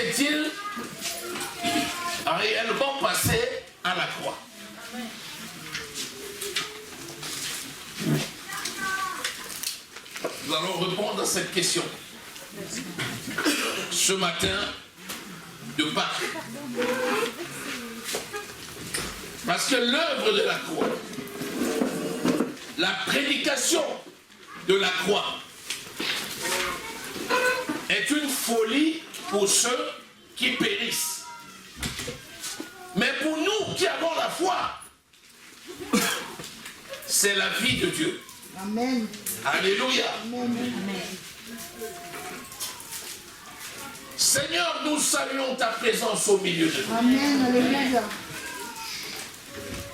s'est-il réellement passé à la croix? Nous allons répondre à cette question ce matin de Pâques. Parce que l'œuvre de la croix, la prédication de la croix est une folie pour ceux qui périssent. Mais pour nous qui avons la foi, c'est la vie de Dieu. Amen. Alléluia. Amen. Seigneur, nous saluons ta présence au milieu de nous. Amen. Alléluia.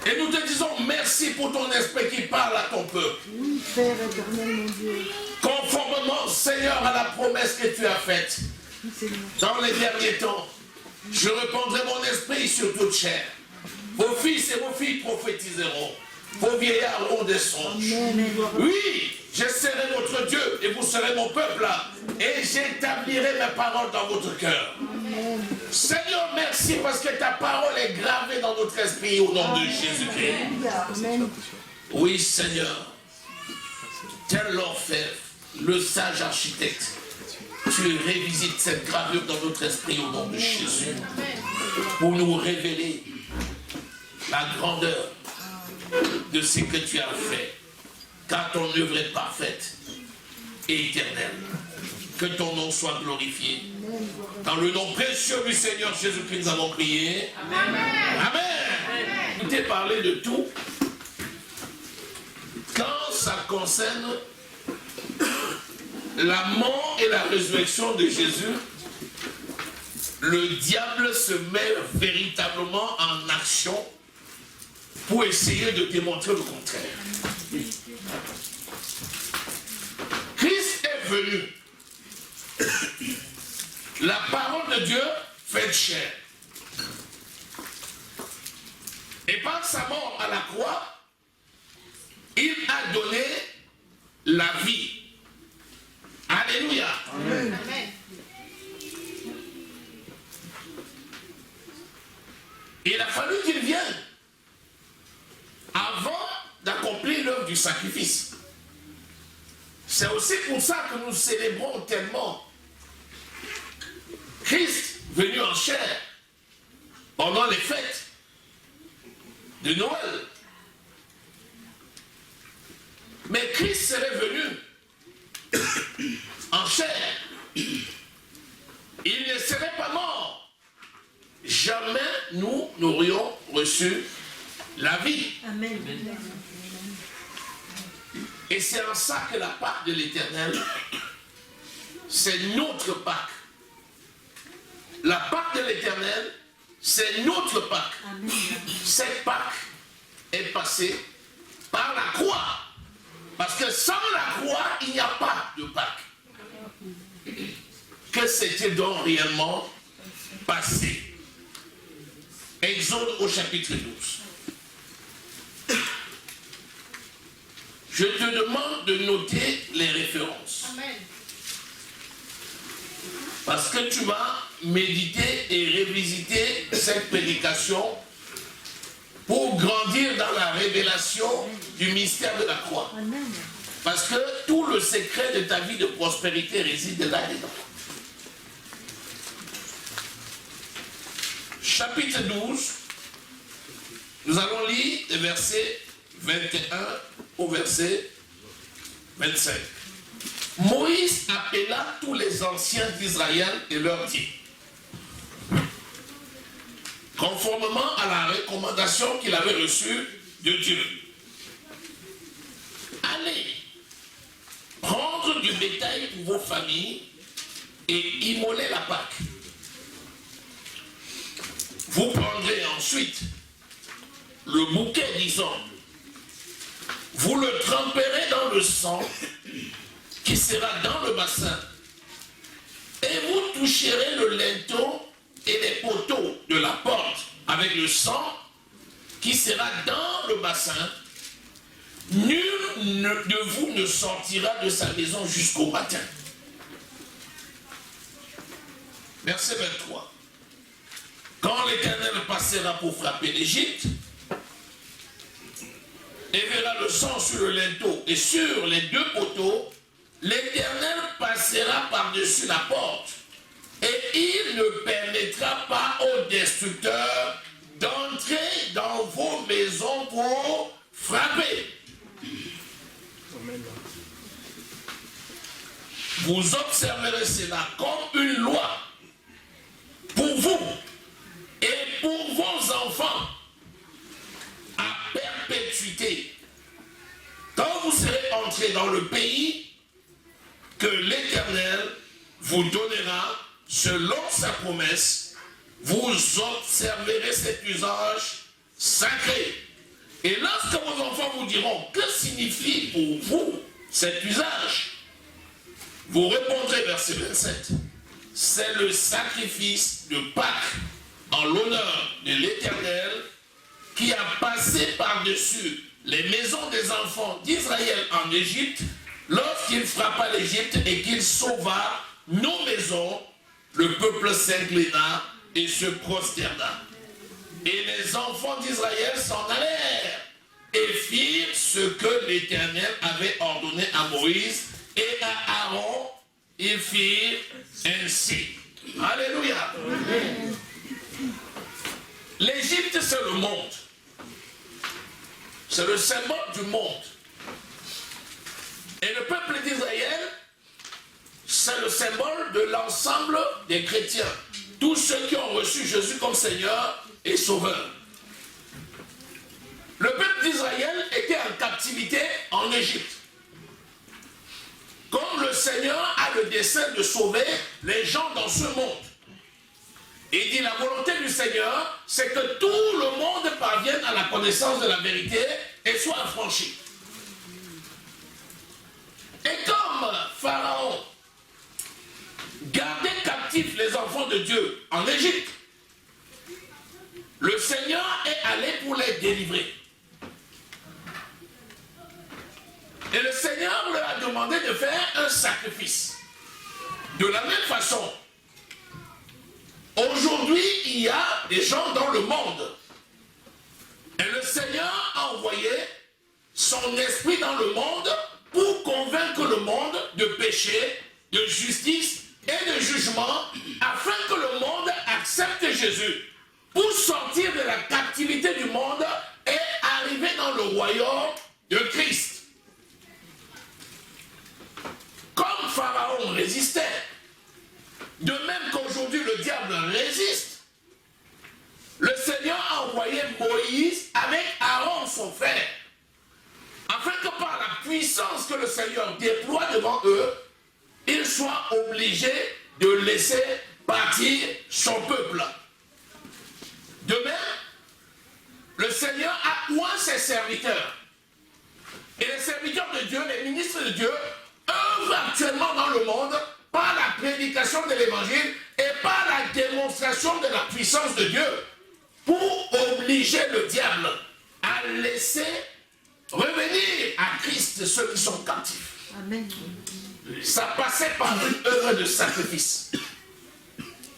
Et nous te disons merci pour ton esprit qui parle à ton peuple. Oui, Père éternel, mon Dieu. Conformément, Seigneur, à la promesse que tu as faite. Oui, Seigneur. Dans les derniers temps, je répandrai mon esprit sur toute chair. Vos fils et vos filles prophétiseront. Vos vieillards auront des songes. Amen. Oui, je serai votre Dieu et vous serez mon peuple. Et j'établirai mes paroles dans votre cœur. Amen. Seigneur, merci parce que ta parole est gravée dans notre esprit au nom de Jésus-Christ. Amen. Oui, Seigneur. Tel l'orfèvre, le sage architecte, tu révisites cette gravure dans notre esprit au nom de Jésus pour nous révéler la grandeur de ce que tu as fait, car ton œuvre est parfaite et éternelle. Que ton nom soit glorifié. Dans le nom précieux du Seigneur Jésus-Christ, nous avons prié. Amen. Amen. Je t'ai parlé de tout. Quand ça concerne la mort et la résurrection de Jésus, le diable se met véritablement en action pour essayer de démontrer le contraire. Christ est venu. La parole de Dieu fait chair. Et par sa mort à la croix, il a donné la vie. Alléluia. Amen. Il a fallu qu'il vienne avant d'accomplir l'œuvre du sacrifice. C'est aussi pour ça que nous célébrons tellement Christ venu en chair pendant les fêtes de Noël. Mais Christ serait venu en chair. Il ne serait pas mort. Jamais nous n'aurions reçu la vie. Amen. Et c'est en ça que la Pâque de l'Éternel, c'est notre Pâque. La Pâque de l'Éternel, c'est notre Pâque. Amen. Cette Pâque est passée par la croix. Parce que sans la croix, il n'y a pas de Pâque. Que s'est-il donc réellement passé? Exode au chapitre 12. Je te demande de noter les références. Amen. Parce que tu vas méditer et révisiter cette prédication pour grandir dans la révélation du mystère de la croix. Amen. Parce que tout le secret de ta vie de prospérité réside là-dedans. Chapitre 12, nous allons lire les versets 21 au verset 25. Moïse appela tous les anciens d'Israël et leur dit, conformément à la recommandation qu'il avait reçue de Dieu, allez prendre du bétail pour vos familles et immoler la Pâque. Vous prendrez ensuite le bouquet d'hysope, vous le tremperez dans le sang qui sera dans le bassin, et vous toucherez le linteau et les poteaux de la porte avec le sang qui sera dans le bassin. Nul de vous ne sortira de sa maison jusqu'au matin. Verset 23. Quand l'Éternel passera pour frapper l'Égypte, et verra le sang sur le linteau et sur les deux poteaux, l'Éternel passera par-dessus la porte, et il ne permettra pas aux destructeurs d'entrer dans vos maisons pour frapper. Vous observerez cela comme une loi pour vous et pour vos enfants à perpétuité. Quand vous serez entrés dans le pays que l'Éternel vous donnera selon sa promesse, vous observerez cet usage sacré. Et lorsque vos enfants vous diront, que signifie pour vous cet usage? Vous répondrez, verset 27, c'est le sacrifice de Pâques en l'honneur de l'Éternel qui a passé par-dessus les maisons des enfants d'Israël en Égypte lorsqu'il frappa l'Égypte et qu'il sauva nos maisons. Le peuple s'inclina et se prosterna. Et les enfants d'Israël s'en allèrent et firent ce que l'Éternel avait ordonné à Moïse et à Aaron. Ils firent ainsi. Alléluia. L'Égypte, c'est le monde. C'est le symbole du monde. Et le peuple d'Israël, c'est le symbole de l'ensemble des chrétiens. Tous ceux qui ont reçu Jésus comme Seigneur et Sauveur. Le peuple d'Israël était en captivité en Égypte. Comme le Seigneur a le dessein de sauver les gens dans ce monde. Il dit la volonté du Seigneur, c'est que tout le monde parvienne à la connaissance de la vérité et soit affranchi. Et comme Pharaon gardait captifs les enfants de Dieu en Égypte, le Seigneur est allé pour les délivrer. Et le Seigneur leur a demandé de faire un sacrifice. De la même façon, aujourd'hui, il y a des gens dans le monde. Et le Seigneur a envoyé son esprit dans le monde pour convaincre le monde de péché, de justice et de jugement, afin que le monde accepte Jésus, pour sortir de la captivité du monde et arriver dans le royaume de Christ. Comme Pharaon résistait, de même qu'aujourd'hui le diable résiste, le Seigneur a envoyé Moïse avec Aaron son frère, afin que par la puissance que le Seigneur déploie devant eux, il soit obligé de laisser partir son peuple. De même, le Seigneur a oint ses serviteurs. Et les serviteurs de Dieu, les ministres de Dieu, œuvrent actuellement dans le monde par la prédication de l'évangile et par la démonstration de la puissance de Dieu pour obliger le diable à laisser revenir à Christ ceux qui sont captifs. Amen. Ça passait par une œuvre de sacrifice.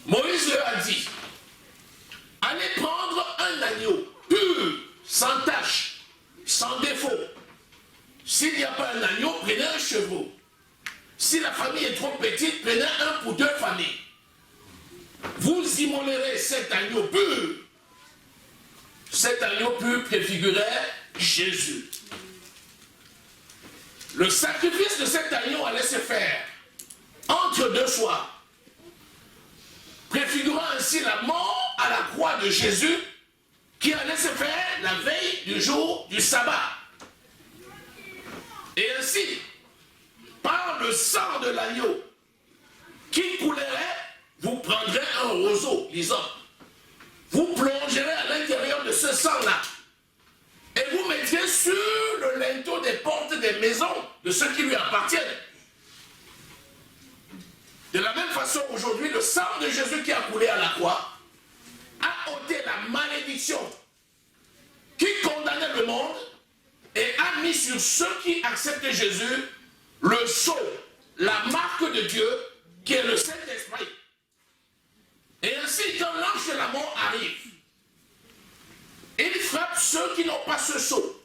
Moïse leur a dit, allez prendre un agneau pur, sans tache, sans défaut. S'il n'y a pas un agneau, prenez un chevreau. Si la famille est trop petite, prenez un pour deux familles. Vous immolerez cet agneau pur. Cet agneau pur préfigurait Jésus. Le sacrifice de cet agneau allait se faire entre deux soirs, préfigurant ainsi la mort à la croix de Jésus qui allait se faire la veille du jour du sabbat. Et ainsi, par le sang de l'agneau qui coulerait, vous prendrez un roseau, l'hysope. Vous plongerez à l'intérieur de ce sang-là. Et vous mettrez sur le linteau des portes des maisons de ceux qui lui appartiennent. De la même façon, aujourd'hui, le sang de Jésus qui a coulé à la croix a ôté la malédiction qui condamnait le monde et a mis sur ceux qui acceptent Jésus le sceau, la marque de Dieu qui est le Saint-Esprit. ceux qui n'ont pas ce sceau.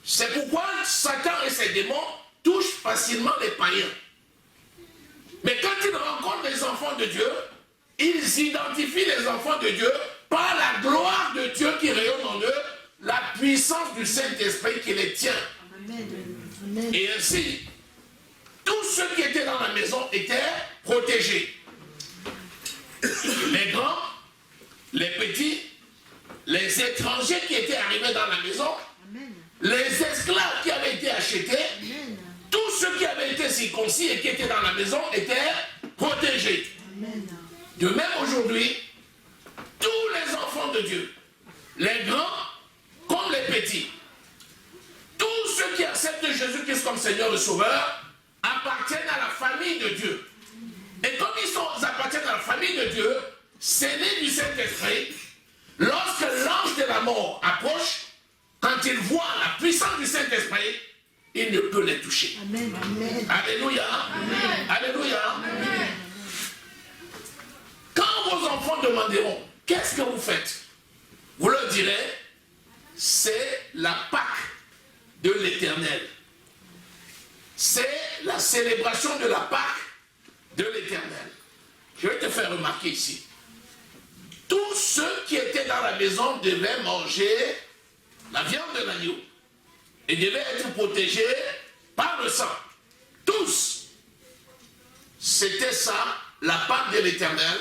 C'est pourquoi Satan et ses démons touchent facilement les païens. Mais quand ils rencontrent les enfants de Dieu, ils identifient les enfants de Dieu par la gloire de Dieu qui rayonne en eux, la puissance du Saint-Esprit qui les tient. Amen. Et ainsi, tous ceux qui étaient dans la maison étaient protégés. Les grands, les petits, les étrangers qui étaient arrivés dans la maison, amen, les esclaves qui avaient été achetés, amen, tous ceux qui avaient été circoncis et qui étaient dans la maison étaient protégés. Amen. De même aujourd'hui, tous les enfants de Dieu, les grands comme les petits, tous ceux qui acceptent Jésus-Christ comme Seigneur et Sauveur, appartiennent à la famille de Dieu. Et comme ils appartiennent à la famille de Dieu, scellés du Saint-Esprit, lorsque l'ange de la mort approche, quand il voit la puissance du Saint-Esprit, il ne peut les toucher. Amen. Amen. Alléluia. Amen. Alléluia. Amen. Quand vos enfants demanderont, qu'est-ce que vous faites? Vous leur direz, c'est la Pâque de l'Éternel. C'est la célébration de la Pâque de l'Éternel. Je vais te faire remarquer ici. Tous ceux qui étaient dans la maison devaient manger la viande de l'agneau et devaient être protégés par le sang. Tous. C'était ça, la Pâque de l'Éternel.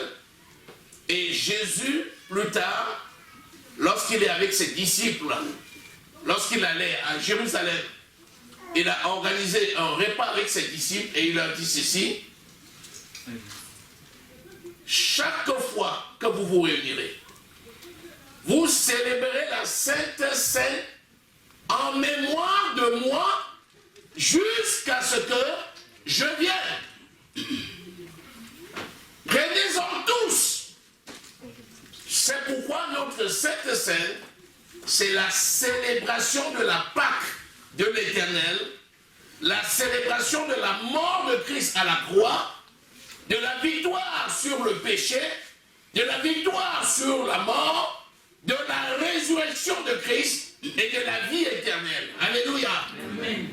Et Jésus, plus tard, lorsqu'il est avec ses disciples, lorsqu'il allait à Jérusalem, il a organisé un repas avec ses disciples et il leur dit ceci: chaque fois que vous vous réunirez, vous célébrerez la Sainte Seine en mémoire de moi jusqu'à ce que je vienne. Prenez-en tous. C'est pourquoi notre Sainte Seine, c'est la célébration de la Pâque de l'Éternel, la célébration de la mort de Christ à la croix, de la victoire sur le péché, de la victoire sur la mort, de la résurrection de Christ et de la vie éternelle. Alléluia. Amen.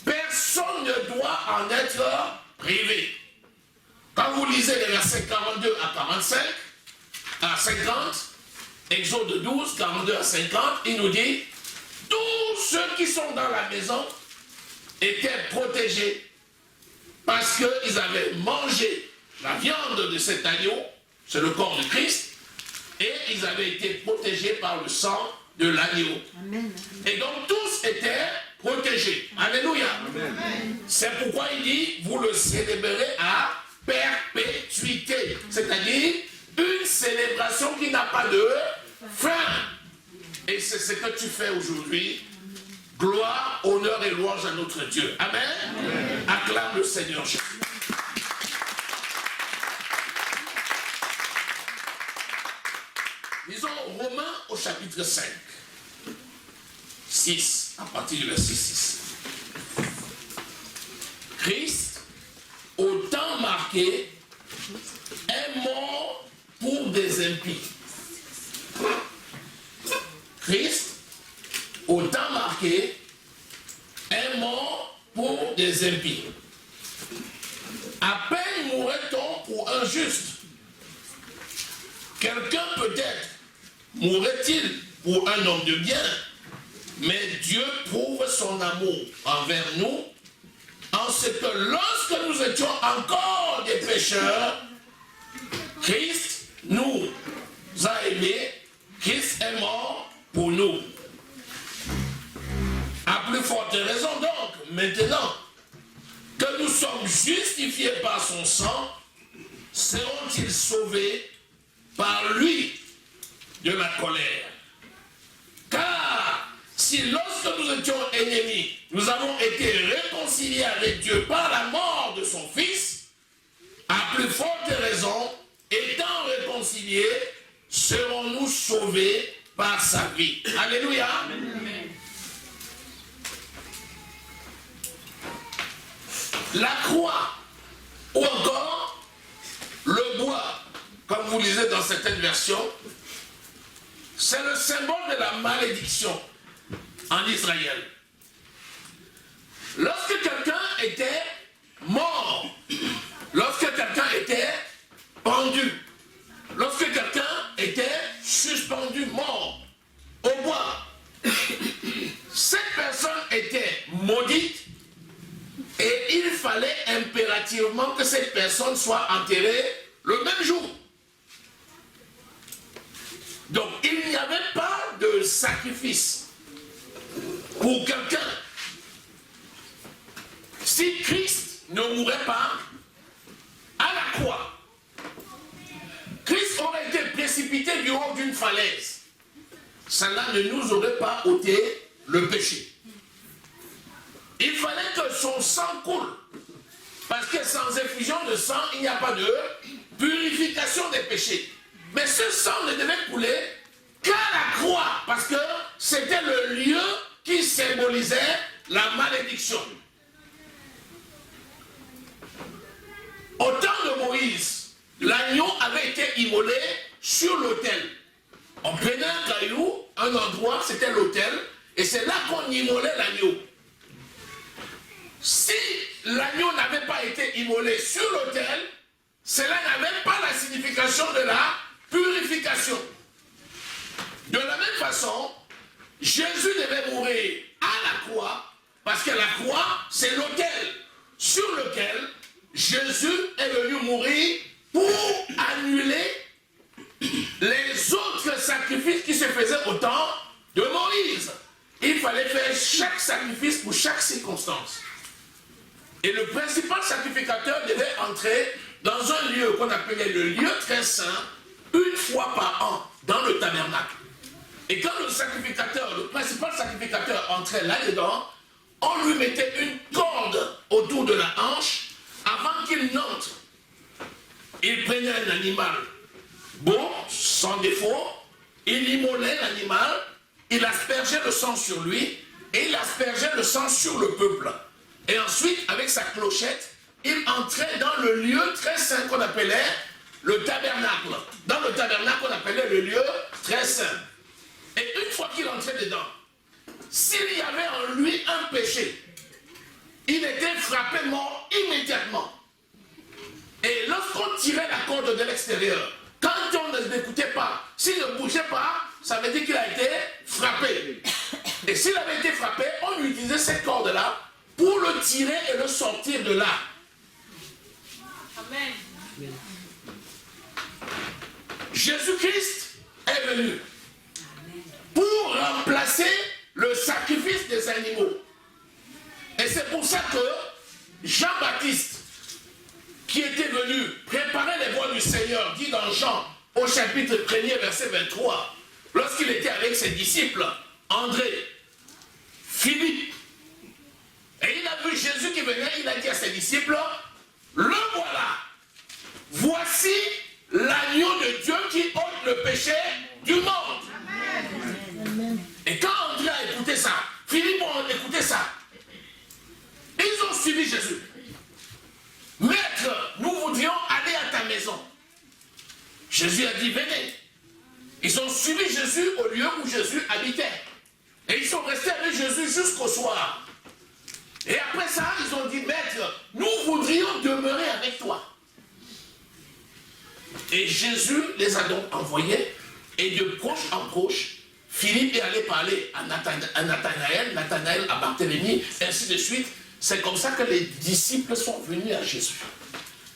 Personne ne doit en être privé. Quand vous lisez les versets 42 à 45, à 50, Exode 12, 42 à 50, il nous dit, tous ceux qui sont dans la maison étaient protégés parce qu'ils avaient mangé la viande de cet agneau, c'est le corps de Christ, et ils avaient été protégés par le sang de l'agneau. Et donc tous étaient protégés. Alléluia. Amen. C'est pourquoi il dit, vous le célébrerez à perpétuité, c'est-à-dire une célébration qui n'a pas de fin. Et c'est ce que tu fais aujourd'hui. Gloire, honneur et louange à notre Dieu. Amen. Amen. Acclame le Seigneur Jésus. Lisons Romains au chapitre 5. 6, à partir du verset 6. Christ, au temps marqué, est mort pour des impies. Christ, au temps marqué, est mort pour des impies. À peine mourrait-on pour un juste. Quelqu'un peut-être mourrait-il pour un homme de bien, mais Dieu prouve son amour envers nous en ce que lorsque nous étions encore des pécheurs, Christ nous a aimés, Christ est mort pour nous. À plus forte raison donc, maintenant que nous sommes justifiés par son sang, seront-ils sauvés par lui de la colère? Car si lorsque nous étions ennemis, nous avons été réconciliés avec Dieu par la mort de son Fils, à plus forte raison, étant réconciliés, serons-nous sauvés par sa vie. Alléluia. Amen. La croix, ou encore le bois, comme vous lisez dans certaines versions, c'est le symbole de la malédiction en Israël. Lorsque quelqu'un était mort, lorsque quelqu'un était pendu, lorsque quelqu'un était suspendu, mort, au bois, cette personne était maudite et il fallait impérativement que cette personne soit enterrée le même jour. Donc il n'y avait pas de sacrifice pour quelqu'un. Si Christ ne mourait pas à la croix, Christ aurait été précipité du haut d'une falaise. Cela ne nous aurait pas ôté le péché. Il fallait que son sang coule. Parce que sans effusion de sang, il n'y a pas de purification des péchés. Mais ce sang ne devait couler qu'à la croix. Parce que c'était le lieu qui symbolisait la malédiction. Au temps de Moïse, l'agneau avait été immolé sur l'autel. On prenait un caillou, un endroit, c'était l'autel, et c'est là qu'on immolait l'agneau. Si l'agneau n'avait pas été immolé sur l'autel, cela n'avait pas la signification de la purification. De la même façon, Jésus devait mourir à la croix, parce que la croix, c'est l'autel sur lequel Jésus est venu mourir pour annuler les autres sacrifices qui se faisaient au temps de Moïse. Il fallait faire chaque sacrifice pour chaque circonstance. Et le principal sacrificateur devait entrer dans un lieu qu'on appelait le lieu très saint, une fois par an, dans le tabernacle. Et quand le sacrificateur, le principal sacrificateur entrait là-dedans, on lui mettait une corde autour de la hanche avant qu'il n'entre. Il prenait un animal bon, sans défaut, il immolait l'animal, il aspergeait le sang sur lui et il aspergeait le sang sur le peuple. Et ensuite, avec sa clochette, il entrait dans le lieu très saint qu'on appelait le tabernacle. Dans le tabernacle, on appelait le lieu très saint. Et une fois qu'il entrait dedans, s'il y avait en lui un péché, il était frappé mort immédiatement. Et lorsqu'on tirait la corde de l'extérieur, quand on ne l'écoutait pas, s'il ne bougeait pas, ça veut dire qu'il a été frappé. Et s'il avait été frappé, on utilisait cette corde-là pour le tirer et le sortir de là. Amen. Jésus-Christ est venu pour remplacer le sacrifice des animaux. Et c'est pour ça que Jean-Baptiste, qui était venu préparer les voies du Seigneur, dit dans Jean, au chapitre 1er, verset 23, lorsqu'il était avec ses disciples, André, Philippe, et il a vu Jésus qui venait, il a dit à ses disciples, le voilà, voici l'agneau de Dieu qui ôte le péché du monde. Amen. Et quand André a écouté ça, Philippe a écouté ça, ils ont suivi Jésus. Maître, nous voudrions aller à ta maison. Jésus a dit, venez. Ils ont suivi Jésus au lieu où Jésus habitait. Et ils sont restés avec Jésus jusqu'au soir. Et après ça, ils ont dit, maître, nous voudrions demeurer avec toi. Et Jésus les a donc envoyés. Et de proche en proche, Philippe est allé parler à Nathanaël, Nathanaël à Barthélemy, ainsi de suite. C'est comme ça que les disciples sont venus à Jésus.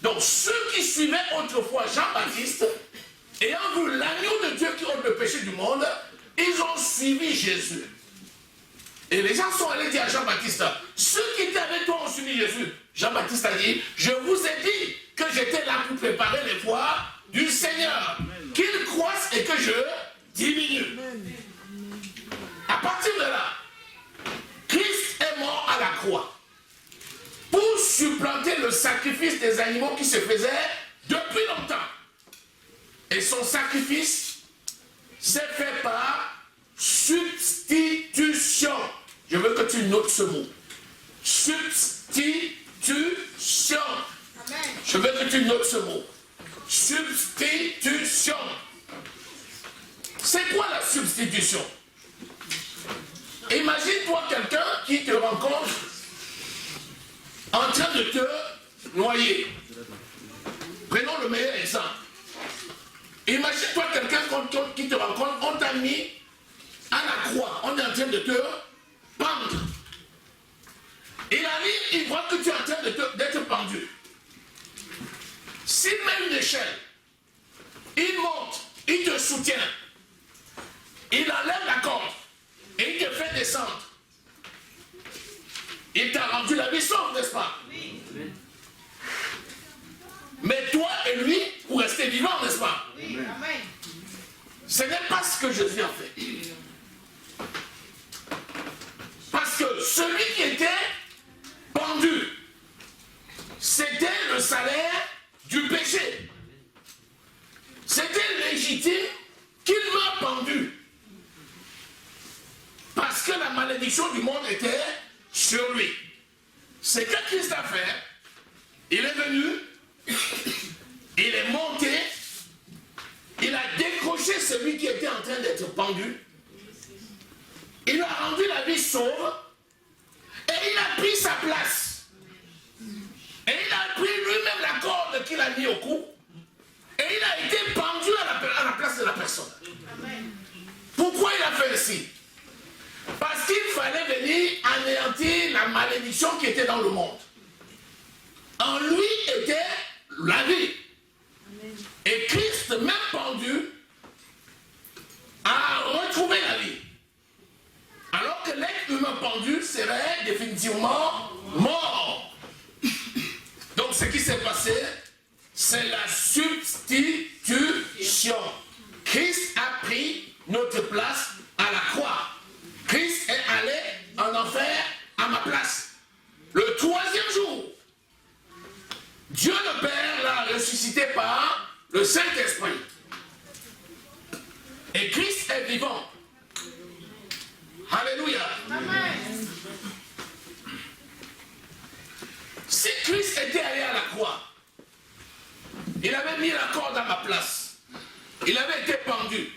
Donc ceux qui suivaient autrefois Jean-Baptiste, ayant vu l'agneau de Dieu qui ôte le péché du monde, ils ont suivi Jésus. Et les gens sont allés dire à Jean-Baptiste, ceux qui étaient avec toi ont suivi Jésus. Jean-Baptiste a dit, je vous ai dit que j'étais là pour préparer les voies du Seigneur, qu'il croisse et que je diminue. À partir de là, Christ est mort à la croix pour supplanter le sacrifice des animaux qui se faisait depuis longtemps. Et son sacrifice s'est fait par substitution. Je veux que tu notes ce mot. Substitution. Amen. Je veux que tu notes ce mot. Substitution. C'est quoi la substitution? Imagine-toi quelqu'un qui te rencontre en train de te noyer. Prenons le meilleur exemple. Imagine-toi quelqu'un qui te rencontre, on t'a mis à la croix, on est en train de te pendre. Il arrive, il voit que tu es en train d'être pendu. S'il met une échelle, il monte, il te soutient, il enlève la corde et il te fait descendre. Il t'a rendu la vie sauve, n'est-ce pas? Oui. Mais toi et lui, vous restez vivants, n'est-ce pas? Oui. Amen. Ce n'est pas ce que Jésus a fait. Parce que celui qui était pendu, c'était le salaire du péché. C'était légitime qu'il meure pendu. Parce que la malédiction du monde était sur lui. C'est que Christ a fait. Il est venu, il est monté, il a décroché celui qui était en train d'être pendu. Il a rendu la vie sauve et il a pris sa place. Et il a pris lui-même la corde qu'il a mis au cou et il a été pendu à la place de la personne. Pourquoi il a fait ainsi? Parce qu'il fallait venir anéantir la malédiction qui était dans le monde. En lui était la vie. Et Christ, même pendu, a retrouvé la vie. Alors que l'être humain pendu serait définitivement mort. Donc ce qui s'est passé, c'est la substitution. Christ a pris notre place à la croix. Christ est allé en enfer à ma place. Le troisième jour, Dieu le Père l'a ressuscité par le Saint-Esprit. Et Christ est vivant. Alléluia. Amen. Si Christ était allé à la croix, il avait mis la corde à ma place. Il avait été pendu.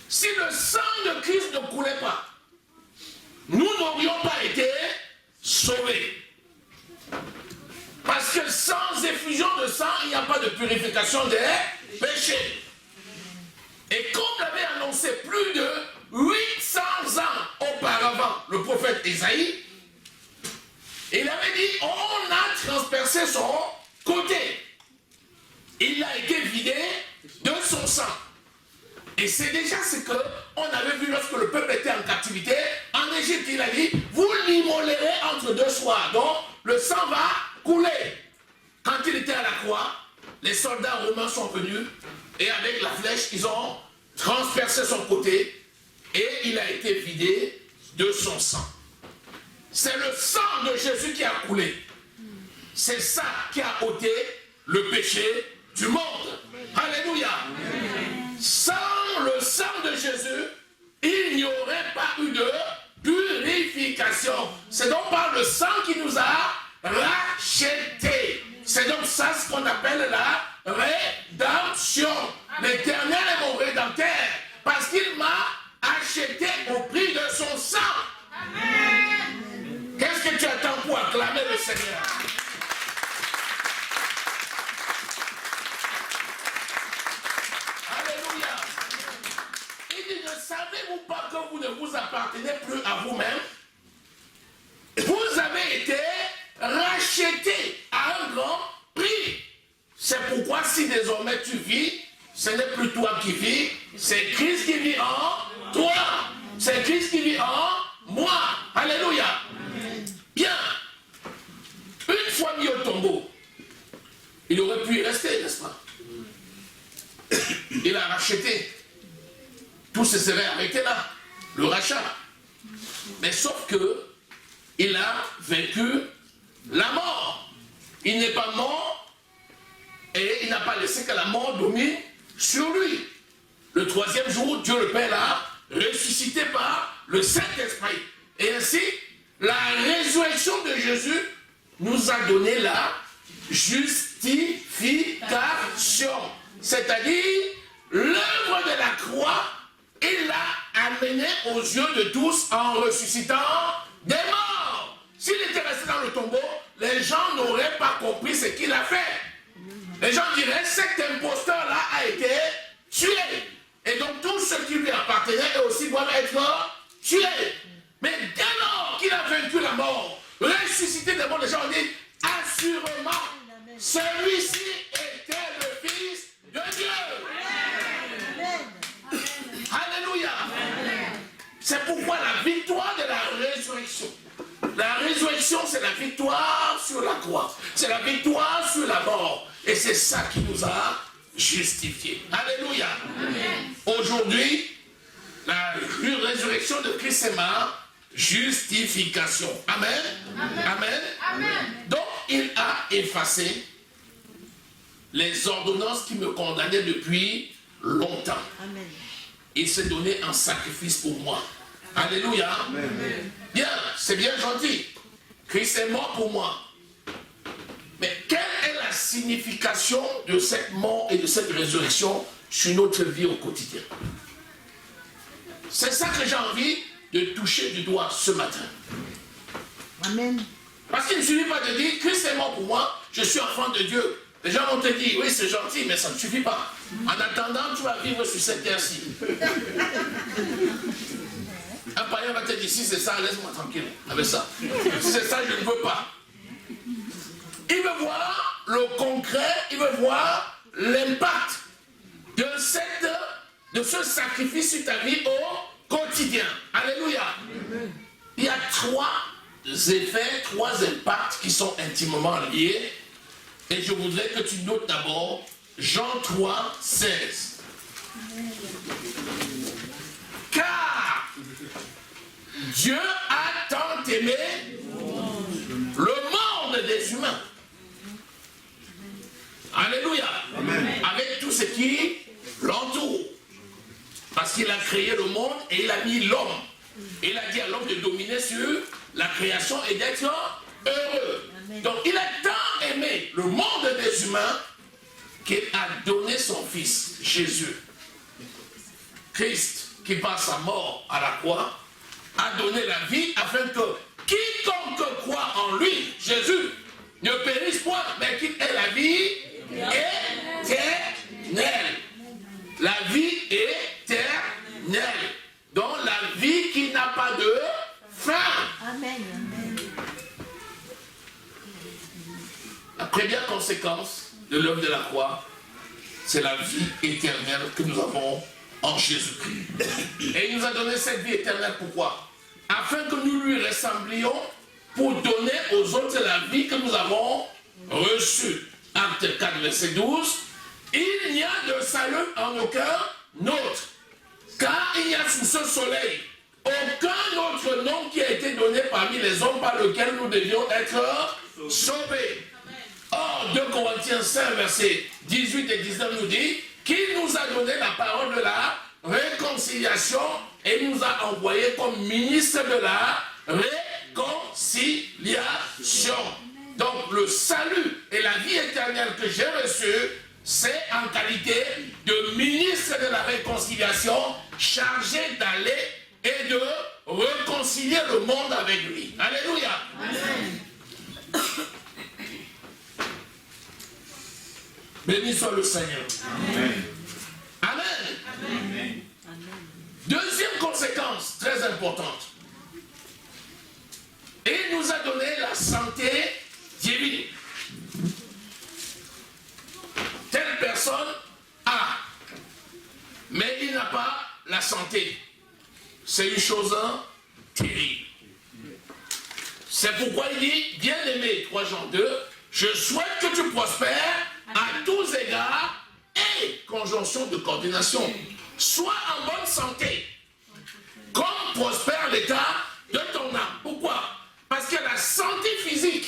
Si le sang de Christ ne coulait pas, nous n'aurions pas été sauvés. Parce que sans effusion de sang, il n'y a pas de purification des péchés. Et comme l'avait annoncé plus de 800 ans auparavant le prophète Isaïe, il avait dit, on a transpercé son côté. Il a été vidé de son sang. Et c'est déjà ce qu'on avait vu lorsque le peuple était en captivité. En Égypte, il a dit, vous l'immolerez entre deux soirs. Donc, le sang va couler. Quand il était à la croix, les soldats romains sont venus et avec la flèche, ils ont transpercé son côté et il a été vidé de son sang. C'est le sang de Jésus qui a coulé. C'est ça qui a ôté le péché du monde. Alléluia. Sans le sang de Jésus, il n'y aurait pas eu de purification. C'est donc par le sang qui nous a rachetés. C'est donc ça ce qu'on appelle la rédemption. L'Éternel est mon rédempteur parce qu'il m'a acheté au prix de son sang. Amen. Qu'est-ce que tu attends pour acclamer le Seigneur? Alléluia. Il dit, ne savez-vous pas que vous ne vous appartenez plus à vous-même? Vous avez été rachetés à un grand prix. C'est pourquoi si désormais tu vis, ce n'est plus toi qui vis, c'est Christ qui vit en toi. C'est Christ qui vit en moi. Alléluia. Amen. Bien. Une fois mis au tombeau, il aurait pu y rester, n'est-ce pas? Il a racheté. Tout se serait arrêté là. Le rachat. Mais sauf que il a vaincu la mort. Il n'est pas mort et il n'a pas laissé que la mort domine sur lui. Le troisième jour, Dieu le Père l'a ressuscité par le Saint-Esprit. Et ainsi, la résurrection de Jésus nous a donné la justification. C'est-à-dire l'œuvre de la croix, il l'a amené aux yeux de tous en ressuscitant des morts. S'il était resté dans le tombeau, les gens n'auraient pas compris ce qu'il a fait. Les gens diraient, cet imposteur-là a été tué. Et donc tous ceux qui lui appartenaient eux aussi doivent être tués. Mais dès lors qu'il a vaincu la mort, ressuscité des morts, les gens ont dit, assurément, celui-ci était le Fils de Dieu. Amen. Alléluia. C'est pourquoi la victoire de la résurrection. La résurrection, c'est la victoire sur la croix. C'est la victoire sur la mort. Et c'est ça qui nous a justifiés. Alléluia. Aujourd'hui, la résurrection de Christ, c'est ma justification. Amen. Amen. Amen. Amen. Donc, il a effacé les ordonnances qui me condamnaient depuis longtemps. Amen. Il s'est donné un sacrifice pour moi. Alléluia. Amen. Bien, c'est bien gentil. Christ est mort pour moi. Mais quelle est la signification de cette mort et de cette résurrection sur notre vie au quotidien? C'est ça que j'ai envie de toucher du doigt ce matin. Amen. Parce qu'il ne suffit pas de dire Christ est mort pour moi, je suis enfant de Dieu. Les gens vont te dire, oui, c'est gentil, mais ça ne suffit pas. En attendant, tu vas vivre sur cette terre-ci. Un païen va te dire, si c'est ça, laisse-moi tranquille avec ça. Si c'est ça, je ne veux pas. Il veut voir le concret, il veut voir l'impact de ce sacrifice sur ta vie au quotidien. Alléluia. Il y a trois effets, trois impacts qui sont intimement liés. Et je voudrais que tu notes d'abord Jean 3, 16. Car Dieu a tant aimé le monde des humains. Alléluia. Amen. Avec tout ce qui l'entoure. Parce qu'il a créé le monde et il a mis l'homme. Et il a dit à l'homme de dominer sur la création et d'être heureux. Amen. Donc il a tant aimé le monde des humains qu'il a donné son fils, Jésus. Christ, qui par sa mort à la croix, a donné la vie afin que quiconque croit en lui, Jésus, ne périsse point, mais qu'il ait la vie éternelle. La vie éternelle. Donc la vie qui n'a pas de fin. Amen. La première conséquence de l'œuvre de la croix, c'est la vie éternelle que nous avons en Jésus-Christ. Et il nous a donné cette vie éternelle, pourquoi? Afin que nous lui ressemblions pour donner aux autres la vie que nous avons reçue. Acte 4, verset 12. Il n'y a de salut en aucun autre, car il y a sous ce soleil aucun autre nom qui a été donné parmi les hommes par lequel nous devions être sauvés. Or, 2 Corinthiens 5, verset 18 et 19 nous dit qu'il nous a donné la parole de la réconciliation et nous a envoyés comme ministres de la réconciliation. Donc, le salut et la vie éternelle que j'ai reçue, c'est en qualité de ministre de la réconciliation, chargé d'aller et de réconcilier le monde avec lui. Alléluia. Amen. Béni soit le Seigneur. Amen. Amen. Amen. Deuxième conséquence très importante. Il nous a donné la santé divine. Telle personne a, mais il n'a pas la santé. C'est une chose terrible. C'est pourquoi il dit, bien-aimé, 3 Jean 2, je souhaite que tu prospères à tous égards et conjonction de coordination. Sois en bonne santé, comme prospère l'état de ton âme. Pourquoi? Parce que la santé physique,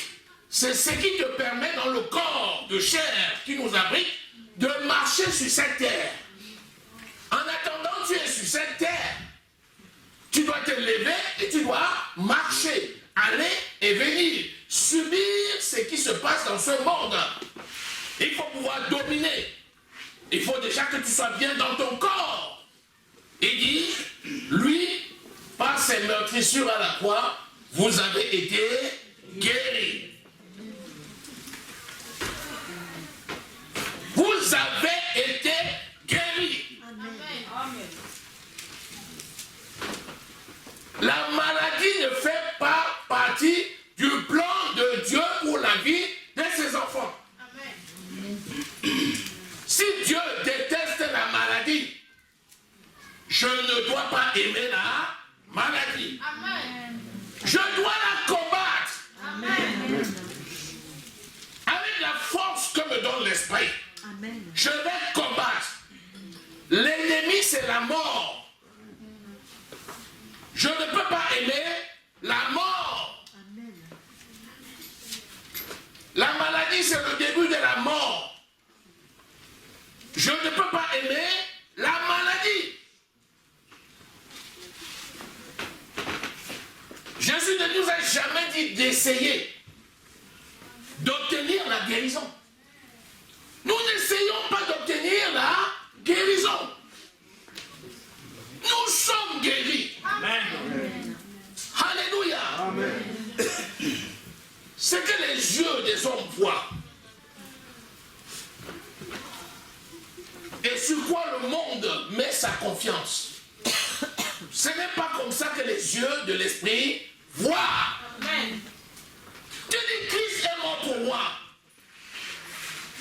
c'est ce qui te permet dans le corps de chair qui nous abrite de marcher sur cette terre. En attendant, tu es sur cette terre. Tu dois te lever et tu dois marcher, aller et venir, subir ce qui se passe dans ce monde. Il faut pouvoir dominer. Il faut déjà que tu sois bien dans ton corps. Il dit, lui, par ses meurtrissures à la croix, vous avez été guéris. Vous avez été guéris. Amen. La maladie ne fait pas partie du plan de Dieu pour la vie de ses enfants. Amen. Si Dieu déteste la maladie, je ne dois pas aimer la maladie. Amen. Je dois la combattre. Amen. Avec la force que me donne l'esprit. Amen. Je vais combattre. L'ennemi, c'est la mort. Je ne peux pas aimer la mort. Amen. La maladie, c'est le début de la mort. Je ne peux pas aimer la maladie. Jésus ne nous a jamais dit d'essayer d'obtenir la guérison. Nous n'essayons pas d'obtenir la guérison. Nous sommes guéris. Amen. Alléluia. Ce que les yeux des hommes voient et sur quoi le monde met sa confiance, ce n'est pas comme ça que les yeux de l'esprit voient. Amen. Tu dis, Christ est mort pour moi.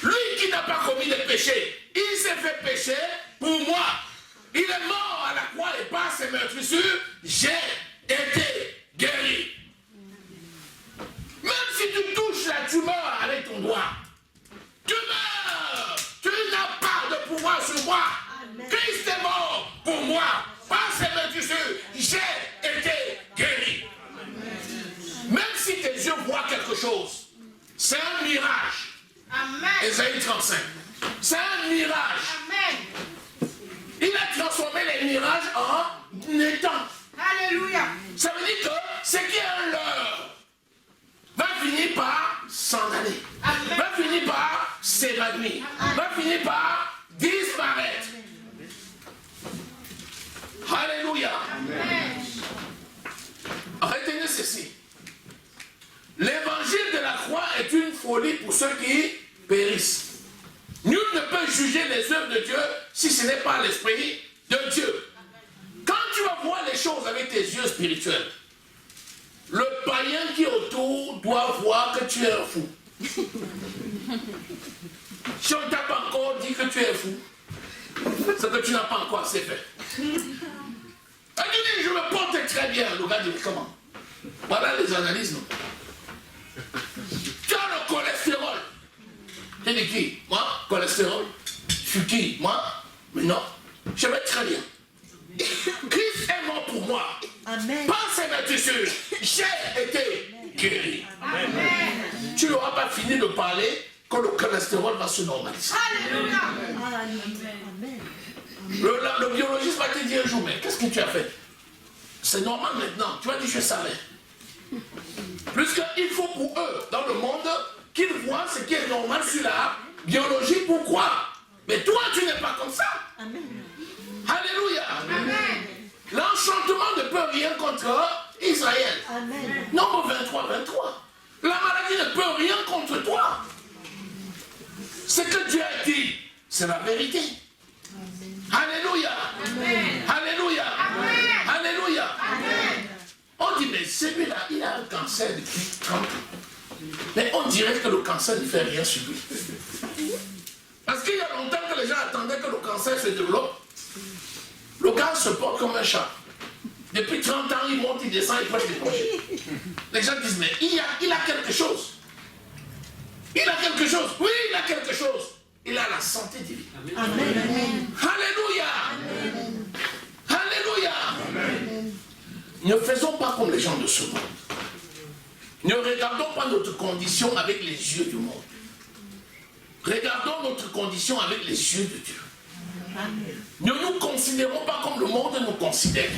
Lui qui n'a pas commis de péché, il s'est fait pécher pour moi. Il est mort à la croix et par ses meurtrissures, j'ai été guéri. Même si tu touches la tumeur avec ton doigt, tu meurs. Tu n'as pas de pouvoir sur moi. Amen. Christ est mort pour moi. Par ses meurtrissures, j'ai été guéri. Même si tes yeux voient quelque chose, c'est un mirage. Amen. Ésaïe 35. C'est un mirage. Amen. Il a transformé les mirages en étang. Alléluia. Ça veut dire que ce qui est un leurre va finir par s'en aller. Amen. Va finir par s'évanouir. Va finir par disparaître. Alléluia. Amen. Retenez ceci. L'évangile de la croix est une folie pour ceux qui périssent. Nul ne peut juger les œuvres de Dieu si ce n'est pas l'Esprit de Dieu. Quand tu vas voir les choses avec tes yeux spirituels, le païen qui est autour doit voir que tu es un fou. Si on t'a pas encore dit que tu es fou, c'est que tu n'as pas encore assez fait. Et tu dis, je me porte très bien. Le gars dit, comment? Voilà les analyses. Non? Tu as le cholestérol. Tu dis qui? Moi? Cholestérol? Je suis qui? Moi? Mais non. Je vais très bien. Christ est mort pour moi. Amen. Par ses meurtrissures, j'ai été guéri. Amen. Tu n'auras pas fini de parler quand le cholestérol va se normaliser. Alléluia. Amen. Le biologiste va te dire un jour, mais qu'est-ce que tu as fait? C'est normal maintenant. Tu vas dire, je savais. Puisqu'il faut pour eux, dans le monde, qu'ils voient ce qui est normal sur la biologie. Pourquoi? Mais toi, tu n'es pas comme ça. Amen. Alléluia. Amen. L'enchantement ne peut rien contre Israël. Amen. Nombre 23, 23. La maladie ne peut rien contre toi. Ce que Dieu a dit, c'est la vérité. Alléluia. Amen. Alléluia. Amen. Alléluia. Amen. On dit, mais celui-là, il a un cancer depuis 30 ans. Mais on dirait que le cancer ne fait rien sur lui. Parce qu'il y a longtemps que les gens attendaient que le cancer se développe. Le gars se porte comme un chat. Depuis 30 ans, il monte, il descend, il prêche des projets. Les gens disent, mais il a quelque chose. Il a quelque chose. Oui, il a quelque chose. Il a la santé divine. Amen. Alléluia. Alléluia. Ne faisons pas comme les gens de ce monde. Ne regardons pas notre condition avec les yeux du monde. Regardons notre condition avec les yeux de Dieu. Ne nous considérons pas comme le monde nous considère.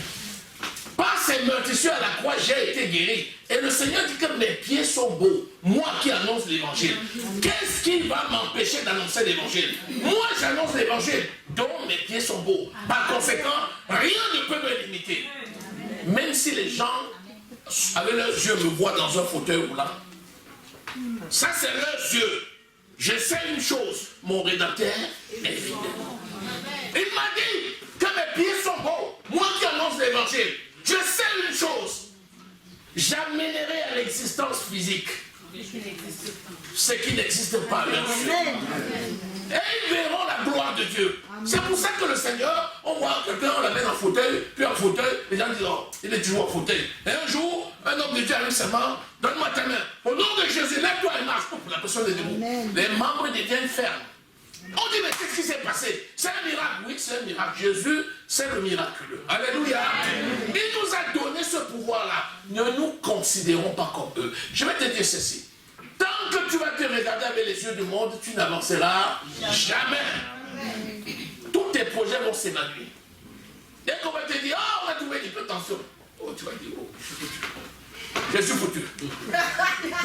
Par ces meurtrissures à la croix, j'ai été guéri. Et le Seigneur dit que mes pieds sont beaux. Moi qui annonce l'évangile. Qu'est-ce qui va m'empêcher d'annoncer l'évangile? Moi j'annonce l'évangile. dont mes pieds sont beaux. Par conséquent, rien ne peut me limiter. Même si les gens, avec leurs yeux, me voient dans un fauteuil roulant, ça c'est leurs yeux. Je sais une chose, mon rédacteur est fidèle. Il m'a dit que mes pieds sont beaux. Moi qui annonce l'évangile, je sais une chose. J'amènerai à l'existence physique ce qui n'existe pas à leurs yeux. Et ils verront la gloire de Dieu. C'est pour ça que le Seigneur, on voit quelqu'un, on l'amène en fauteuil, puis en fauteuil, les gens disent, oh, il est toujours en fauteuil. Et un jour, un homme de Dieu arrive seulement, donne-moi ta main. Au nom de Jésus, lève-toi et marche. Pour la personne est debout. Les membres deviennent fermes. On dit, mais qu'est-ce qui s'est passé? C'est un miracle. Oui, c'est un miracle. Jésus, c'est le miraculeux. Alléluia. Il nous a donné ce pouvoir-là. Ne nous considérons pas comme eux. Je vais te dire ceci. Tant que tu vas te regarder avec les yeux du monde, tu n'avanceras jamais. Tous tes projets vont s'évanouir. Dès qu'on va te dire, oh, on va trouver l'hypertension. Oh, tu vas dire, oh, je suis foutu.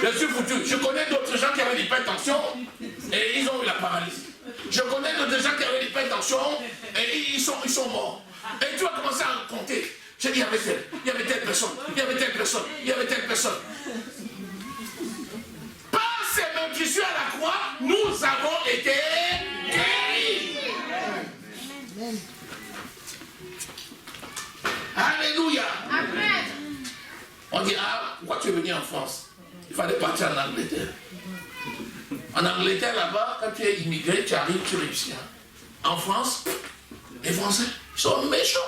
Je suis foutu. Je connais d'autres gens qui avaient l'hypertension et ils ont eu la paralysie. Je connais d'autres gens qui avaient l'hypertension et ils sont morts. Et tu vas commencer à compter. J'ai dit, il y avait telle personne, il y avait telle personne, il y avait telle personne. Par ces meurtrissures à la croix, nous avons été guéris. Alléluia. Amen. On dit, ah, pourquoi tu es venu en France? Il fallait partir en Angleterre. En Angleterre, là-bas, quand tu es immigré, tu arrives, tu réussis. En France, les Français sont méchants.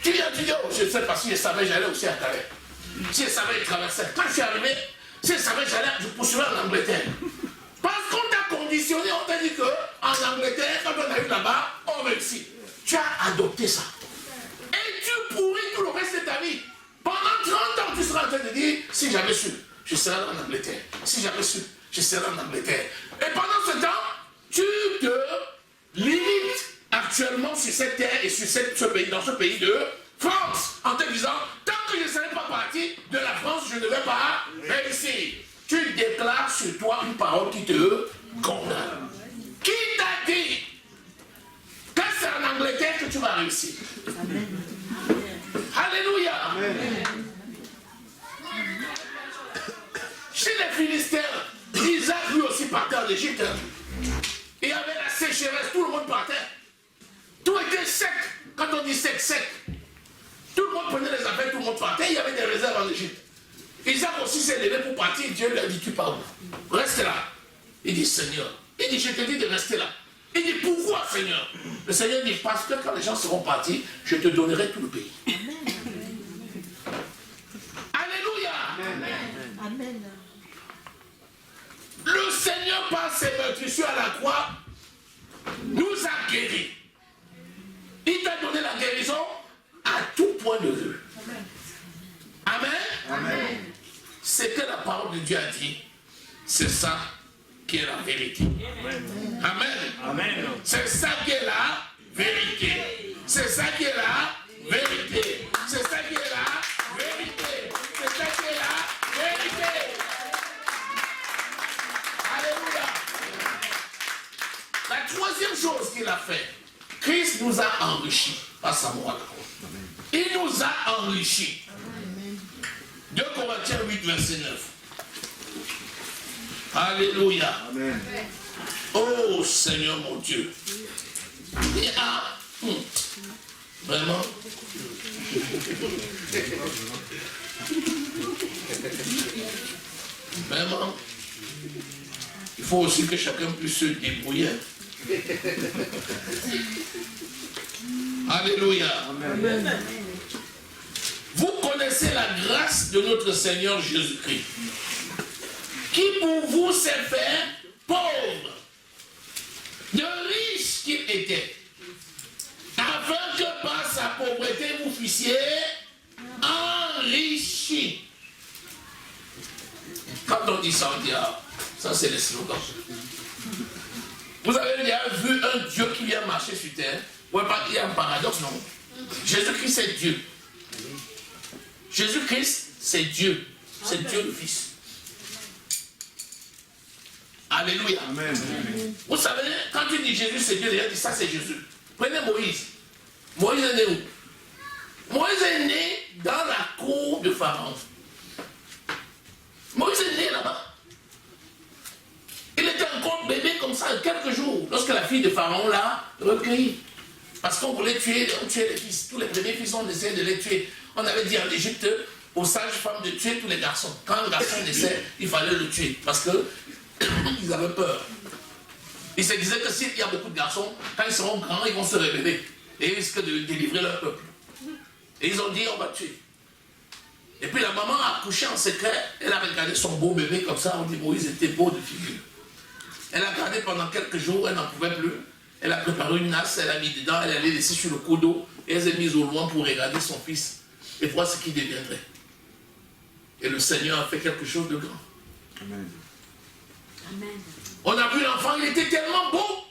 Tu viens, tu dis, oh, je ne sais pas si je savais, j'allais aussi à Calais. Si je savais, je traversais. Quand je suis arrivé, si je savais, je poursuivais en Angleterre. Parce qu'on t'a conditionné, on t'a dit qu'en Angleterre, quand on arrive là-bas, on réussit. Tu as adopté ça. Et tu pourris tout le reste de ta vie. Pendant 30 ans, tu seras en train de dire, si j'avais su, je serais en Angleterre. Si j'avais su, je serais en Angleterre. Et pendant ce temps, tu te limites actuellement sur cette terre et sur ce pays, dans ce pays de France, en te disant, tant que je ne serai pas parti de la France, je ne vais pas réussir. Tu déclares sur toi une parole qui te condamne. Qui t'a dit que c'est en Angleterre que tu vas réussir? Alléluia. Amen. Chez les Philistins, Isaac lui aussi partait en Égypte. Il y avait la sécheresse, tout le monde partait. Tout était sec. Quand on dit sec, sec. Tout le monde prenait les affaires, tout le monde partait. Il y avait des réserves en Égypte. Isaac aussi s'est levé pour partir. Dieu lui a dit, tu pars où? Reste là. Il dit, Seigneur. Il dit, je te dis de rester là. Il dit, pourquoi, Seigneur? Le Seigneur dit, parce que quand les gens seront partis, je te donnerai tout le pays. Alléluia. Amen. Amen. Le Seigneur, par ses meurtrissures à la croix, nous a guéris. Il t'a donné la guérison à tout point de vue. Amen. Amen. Ce que la parole de Dieu a dit, c'est ça qui est la vérité. Amen. Amen. C'est ça qui est la vérité. C'est ça qui est la vérité. C'est ça qui est la vérité. C'est ça qui est la vérité. Alléluia. La troisième chose qu'il a fait, Christ nous a enrichis. Passe à moi. Il nous a enrichis. 2 Corinthiens 8, verset 9. Alléluia. Amen. Oh Seigneur mon Dieu. Et vraiment. Vraiment. Il faut aussi que chacun puisse se débrouiller. Alléluia. Amen. Vous connaissez la grâce de notre Seigneur Jésus-Christ, qui pour vous s'est fait pauvre, de riche qu'il était, afin que par sa pauvreté vous fussiez enrichis. Quand on dit ça, on dit, ah, ça c'est le slogan. Vous avez déjà vu un Dieu qui vient marcher sur terre? Ouais, pas qu'il y a un paradoxe, non. Jésus-Christ c'est Dieu. Jésus-Christ c'est Dieu. C'est Dieu le Fils. Alléluia. Amen. Vous savez, quand tu dis Jésus, c'est Dieu, les gens disent ça, c'est Jésus. Prenez Moïse. Moïse est né où? Moïse est né dans la cour de Pharaon. Moïse est né là-bas. Il était encore bébé comme ça, quelques jours, lorsque la fille de Pharaon l'a recueilli. Parce qu'on voulait tuer les fils. Tous les premiers fils, on essayait de les tuer. On avait dit en Égypte aux sages-femmes de tuer tous les garçons. Quand un garçon naissait, il fallait le tuer. Parce qu'ils avaient peur. Ils se disaient que s'il y a beaucoup de garçons, quand ils seront grands, ils vont se révéler. Et ils risquent de délivrer leur peuple. Et ils ont dit, on va tuer. Et puis la maman a accouché en secret. Elle a regardé son beau bébé comme ça. On dit, Moïse était beau de figure. Elle a gardé pendant quelques jours, elle n'en pouvait plus. Elle a préparé une nasse, elle a mis dedans, elle allait laisser sur le coup d'eau. Et elle s'est mise au loin pour regarder son fils et voir ce qu'il deviendrait. Et le Seigneur a fait quelque chose de grand. Amen. Amen. On a vu l'enfant, il était tellement beau.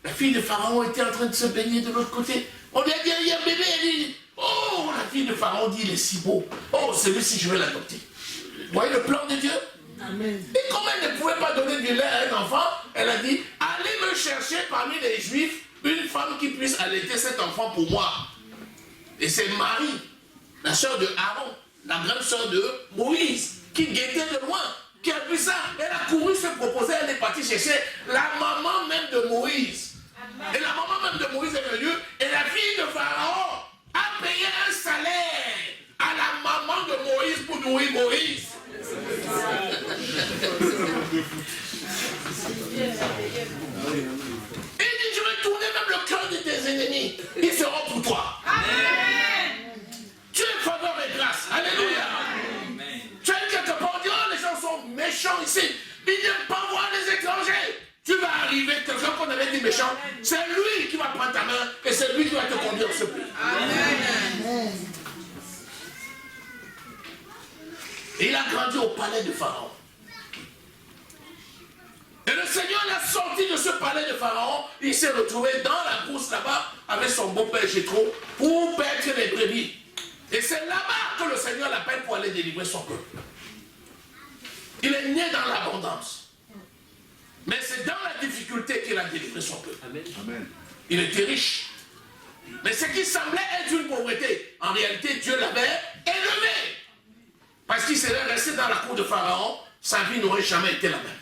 La fille de Pharaon était en train de se baigner de l'autre côté. On lui a dit, il y a un bébé. Elle dit, oh, la fille de Pharaon dit, il est si beau. Oh, celui-ci, je vais l'adopter. Vous voyez le plan de Dieu? Amen. Et comme elle ne pouvait pas donner du lait à un enfant, elle a dit, allez me chercher parmi les Juifs une femme qui puisse allaiter cet enfant pour moi. Et c'est Marie, la sœur de Aaron, la grande sœur de Moïse, qui guettait de loin, qui a vu ça. Elle a couru se proposer, elle est partie chercher la maman même de Moïse. Et la maman même de Moïse est venue, et la fille de Pharaon a payé un salaire à la maman de Moïse pour nourrir Moïse. Il dit, je vais tourner même le cœur de tes ennemis. Ils seront pour toi. Amen. Tu es faveur et grâce. Alléluia. Tu es quelque part, on dit, oh, les gens sont méchants ici. Ils n'aiment pas voir les étrangers. Tu vas arriver, quelqu'un qu'on avait dit méchant, c'est lui qui va prendre ta main et c'est lui qui va te conduire au pays. Amen. Et il a grandi au palais de Pharaon. Et le Seigneur l'a sorti de ce palais de Pharaon. Il s'est retrouvé dans la brousse là-bas avec son beau-père Jéthro pour paître les brebis. Et c'est là-bas que le Seigneur l'appelle pour aller délivrer son peuple. Il est né dans l'abondance. Mais c'est dans la difficulté qu'il a délivré son peuple. Amen. Il était riche. Mais ce qui semblait être une pauvreté, en réalité, Dieu l'avait élevé. Parce qu'il serait resté dans la cour de Pharaon, sa vie n'aurait jamais été la même.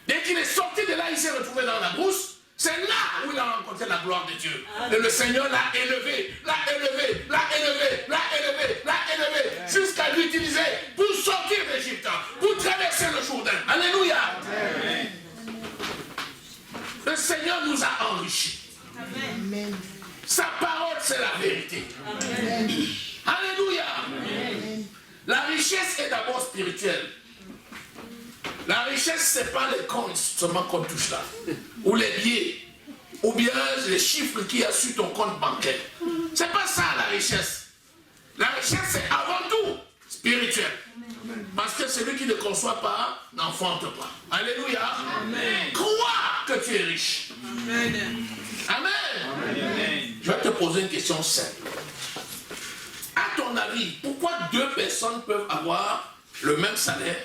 Dès qu'il est sorti de là, il s'est retrouvé dans la brousse. C'est là où il a rencontré la gloire de Dieu. Et le Seigneur l'a élevé, l'a élevé, l'a élevé, l'a élevé, l'a élevé, jusqu'à l'utiliser pour sortir d'Égypte, pour traverser le Jourdain. Alléluia. Amen. Le Seigneur nous a enrichis. Amen. Sa parole, c'est la vérité. Amen. Alléluia. Amen. La richesse est d'abord spirituelle. La richesse, ce n'est pas les comptes seulement qu'on touche là, ou les billets, ou bien les chiffres qu'il y a sur ton compte bancaire. Ce n'est pas ça la richesse. La richesse, c'est avant tout spirituel. Parce que celui qui ne conçoit pas n'enfante pas. Alléluia. Amen. Crois que tu es riche. Amen. Amen. Amen. Je vais te poser une question simple. À ton avis, pourquoi deux personnes peuvent avoir le même salaire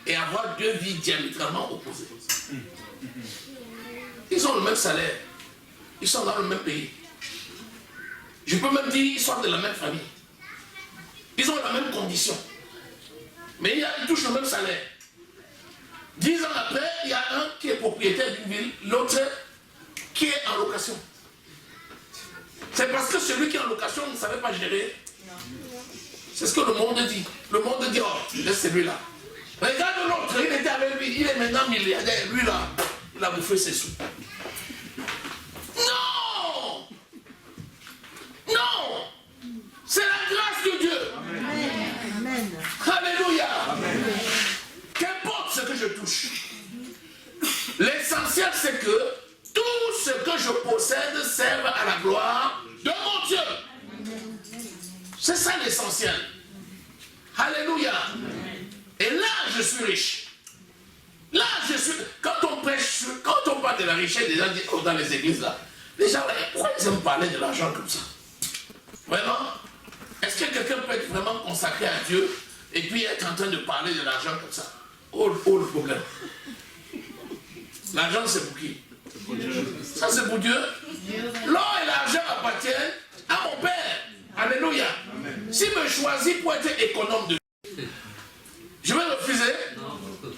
et avoir deux vies diamétralement opposées? Ils ont le même salaire. Ils sont dans le même pays. Je peux même dire qu'ils sont de la même famille. Ils ont la même condition. Mais ils touchent le même salaire. 10 ans après, il y a un qui est propriétaire d'une ville, l'autre qui est en location. C'est parce que celui qui est en location ne savait pas gérer. C'est ce que le monde dit. Le monde dit, oh, laisse celui-là. Regarde l'autre, il était avec lui, il est maintenant milliardaire. Lui là, il a bouffé ses sous. Non! Non! C'est la grâce de Dieu. Amen. Alléluia. Qu'importe ce que je touche. L'essentiel c'est que tout ce que je possède serve à la gloire de mon Dieu. C'est ça l'essentiel. Alléluia. Et là, je suis riche. Là, je suis... Quand on prêche, quand on parle de la richesse, des gens disent, oh, dans les églises là, les gens, pourquoi ils aiment parler de l'argent comme ça? Vraiment? Est-ce que quelqu'un peut être vraiment consacré à Dieu et puis être en train de parler de l'argent comme ça? Oh, le problème. L'argent, c'est pour qui? Ça, c'est pour Dieu. L'or et l'argent appartiennent à mon Père. Alléluia. S'il me choisit pour être économe de Dieu, je vais refuser?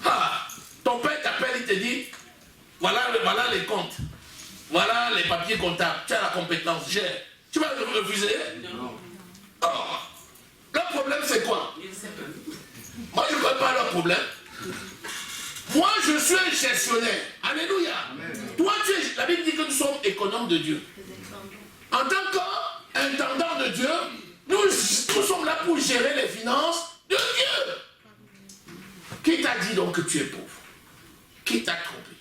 Ah, ton père t'appelle, il te dit, voilà les comptes. Voilà les papiers comptables. Tu as la compétence, gère. Tu vas refuser? Oh. Le problème, c'est quoi? Moi, je ne connais pas leur problème. Moi, je suis un gestionnaire. Alléluia. Toi, la Bible dit que nous sommes économes de Dieu. En tant qu'intendant de Dieu, nous sommes là pour gérer les finances de Dieu. Qui t'a dit donc que tu es pauvre? Qui t'a trompé?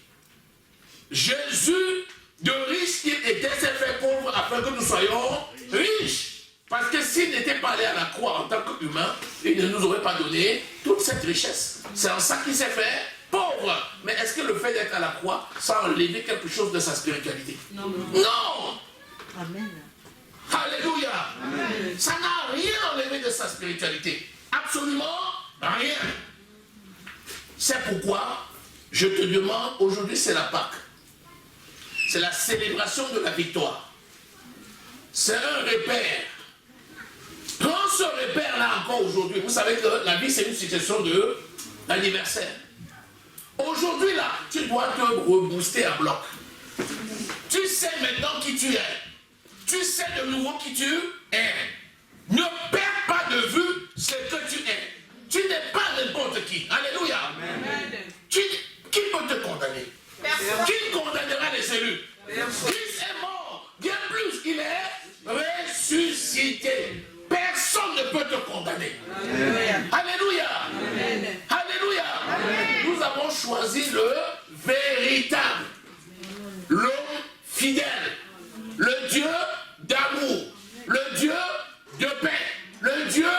Jésus, de riche qu'il était, s'est fait pauvre afin que nous soyons riches. Parce que s'il n'était pas allé à la croix en tant qu'humain, il ne nous aurait pas donné toute cette richesse. C'est en ça qu'il s'est fait pauvre. Mais est-ce que le fait d'être à la croix, ça a enlevé quelque chose de sa spiritualité? Non. Non. Amen. Alléluia. Amen. Ça n'a rien enlevé de sa spiritualité. Absolument rien. C'est pourquoi je te demande, aujourd'hui c'est la Pâque. C'est la célébration de la victoire. C'est un repère. Prends ce repère-là encore aujourd'hui. Vous savez que la vie, c'est une succession de l'anniversaire. Aujourd'hui, là, tu dois te rebooster à bloc. Tu sais maintenant qui tu es. Tu sais de nouveau qui tu es. Ne perds pas de vue ce que tu es. Tu n'es pas n'importe qui. Alléluia. Amen. Qui peut te condamner? Personne. Qui condamnera les élus? Christ est mort. Bien plus, il est ressuscité. Personne ne peut te condamner. Alléluia. Alléluia. Amen. Alléluia. Amen. Nous avons choisi le véritable, l'homme fidèle, le Dieu d'amour, le Dieu de paix, le Dieu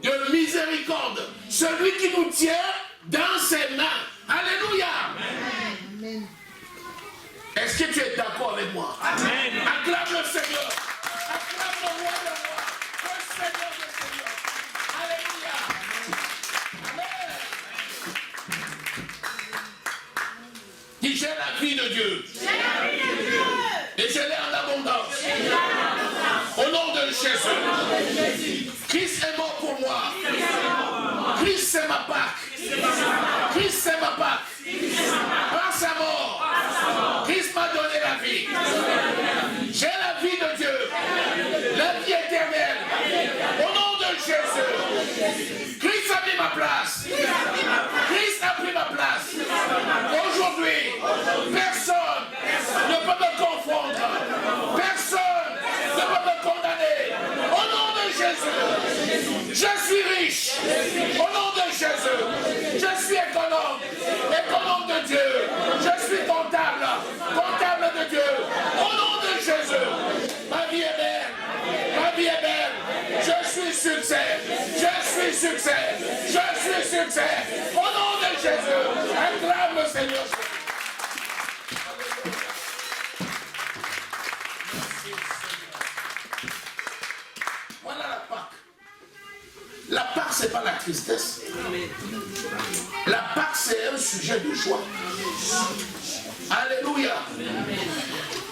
de miséricorde, celui qui nous tient dans ses mains. Alléluia. Amen. Est-ce que tu es d'accord avec moi? Amen. Acclame le Seigneur. Acclame le roi de roi. Le Seigneur des seigneurs. Alléluia. Amen. Dis, j'ai la vie de Dieu. Et je l'ai en abondance. Au nom de Jésus. Christ est mort pour moi. Christ c'est ma Pâque. Christ c'est ma Pâque. Par sa mort, Christ m'a donné la vie. J'ai la vie de Dieu. La vie éternelle. Au nom de Jésus. Christ a mis ma place. Christ a pris ma place. Aujourd'hui, personne ne peut me confondre. Personne ne peut me condamner. Au nom de Jésus, je suis riche. Au nom de Jésus, je suis économe. Économe de Dieu. Je suis comptable. Comptable de Dieu. Au nom de Jésus, ma vie est belle. Ma vie est belle. Je suis succès. Je suis succès. Je suis succès. Au nom de Jésus, acclame le Seigneur. Voilà la Pâque. La Pâque, ce n'est pas la tristesse. La Pâque, c'est un sujet de joie. Alléluia.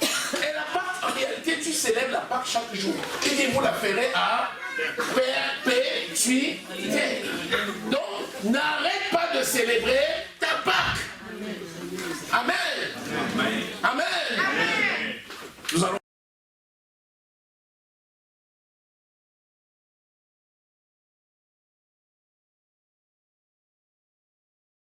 Et la Pâque, en réalité, tu célèbres la Pâque chaque jour. Et vous la ferez à perpétuité. Donc, n'arrête pas de célébrer ta Pâque. Amen. Amen. Amen. Nous allons